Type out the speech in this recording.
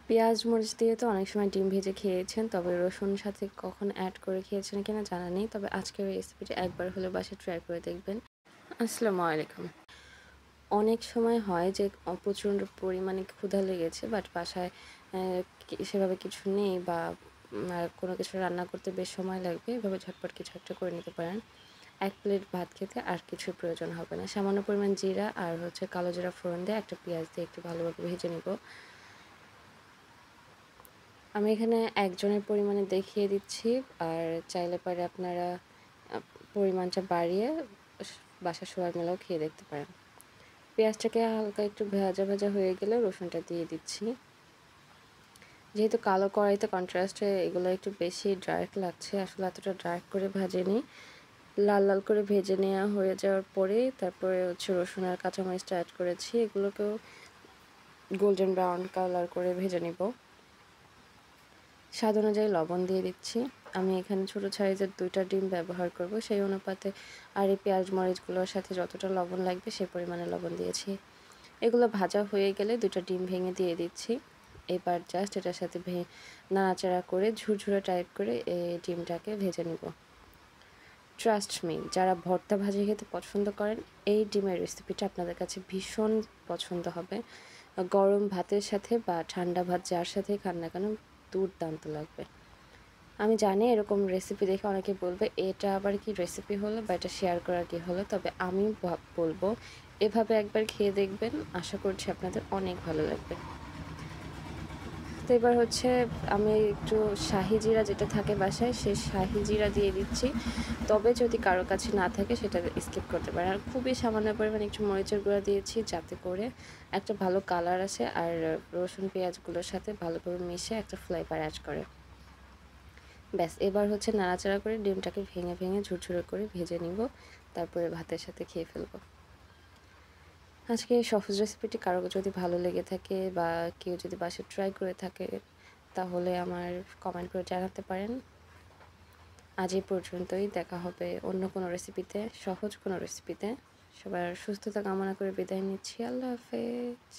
পেঁয়াজ মরিচ দিয়ে তো অনেক সময় ডিম ভেজে খেয়েছেন, তবে রসুন সাথে কখন অ্যাড করে খেয়েছেন কিনা জানা নেই। তবে আজকের রেসিপিটি একবার হলেও বাসায় ট্রাই করে দেখবেন। আসসালামু আলাইকুম। অনেক সময় হয় যে প্রচণ্ড পরিমাণে ক্ষুধা লেগেছে, বাট বাসায় সেভাবে কিছু নেই বা কোনো কিছু রান্না করতে বেশ সময় লাগবে। এভাবে ঝটপট কিছু একটা করে নিতে পারেন। ১ প্লেট ভাত খেতে আর কিছুর প্রয়োজন হবে না। সামান্য পরিমাণ জিরা আর হচ্ছে কালো জিরা ফোড়ন দিয়ে একটা পেঁয়াজ দিয়ে একটু ভালোভাবে ভেজে নিব। আমি এখানে একজনের পরিমাণে দেখিয়ে দিচ্ছি, আর চাইলে পারে আপনারা আ পরিমাণটা বাড়িয়ে বাসার সবাই মিলেও খেয়ে দেখতে পারেন। পেঁয়াজটাকে হালকা একটু ভাজা, ভাজা হয়ে গেলে রসুনটা দিয়ে দিচ্ছি। যেহেতু কালো কড়াইতে কন্ট্রাস্টে এগুলো একটু বেশি ডার্ক লাগছে, আসলে এতটা ডার্ক করে ভাজিনি। লাল, লাল করে ভেজে নেওয়া হয়ে যাওয়ার পরে তারপরে হচ্ছে রসুন আর কাঁচামরিচটা এড করেছি। এগুলোকেও গোল্ডেন ব্রাউন কালার করে ভেজে নিব। স্বাদ অনুযায়ী লবণ দিয়ে দিচ্ছি। আমি এখানে ছোটো সাইজের ২টা ডিম ব্যবহার করব, সেই অনুপাতে আর এই পেঁয়াজ মরিচগুলোর সাথে যতটা লবণ লাগবে সেই পরিমাণে লবণ দিয়েছি। এগুলো ভাজা হয়ে গেলে ২টা ডিম ভেঙে দিয়ে দিচ্ছি। এবার জাস্ট এটার সাথে নাড়াচাড়া করে ঝুরঝুরে টাইপ করে এই ডিমটাকে ভেজে নিব। ট্রাস্ট মি, যারা ভর্তা ভাজি খেতে পছন্দ করেন, এই ডিমের রেসিপিটা আপনাদের কাছে ভীষণ পছন্দ হবে। গরম ভাতের সাথে বা ঠান্ডা ভাত যার সাথেই খান না কেন দুর্দান্ত লাগবে। আমি জানি এরকম রেসিপি দেখে অনেকে বলবে এটা আবার কি রেসিপি হলো বা এটা শেয়ার করার কি হলো, তবে আমি বলবো এভাবে একবার খেয়ে দেখবেন, আশা করছি আপনাদের অনেক ভালো লাগবে। তো এবার হচ্ছে আমি একটু শাহি জিরা যেটা থাকে বাসায়, সেই শাহি জিরা দিয়ে দিচ্ছি। তবে যদি কারো কাছে না থাকে সেটা স্কিপ করতে পারেন। আর খুবই সামান্য পরিমাণে একটু মরিচের গুঁড়া দিয়েছি, যাতে করে একটা ভালো কালার আসে আর রসুন পেঁয়াজগুলোর সাথে ভালো করে মিশে একটা ফ্লেভার অ্যাড করে। ব্যাস, এবার হচ্ছে নাড়াচাড়া করে ডিমটাকে ভেঙে, ভেঙে ঝুরঝুরে করে ভেজে নিব। তারপরে ভাতের সাথে খেয়ে ফেলবো। আজকে এই সহজ রেসিপিটি কারো যদি ভালো লেগে থাকে বা কেউ যদি বাসায় ট্রাই করে থাকে, তাহলে আমার কমেন্ট করে জানাতে পারেন। আজ এই পর্যন্তই, দেখা হবে অন্য কোনো রেসিপিতে, সহজ কোনো রেসিপিতে। সবার সুস্থতা কামনা করে বিদায় নিচ্ছি। আল্লাহ হাফেজ।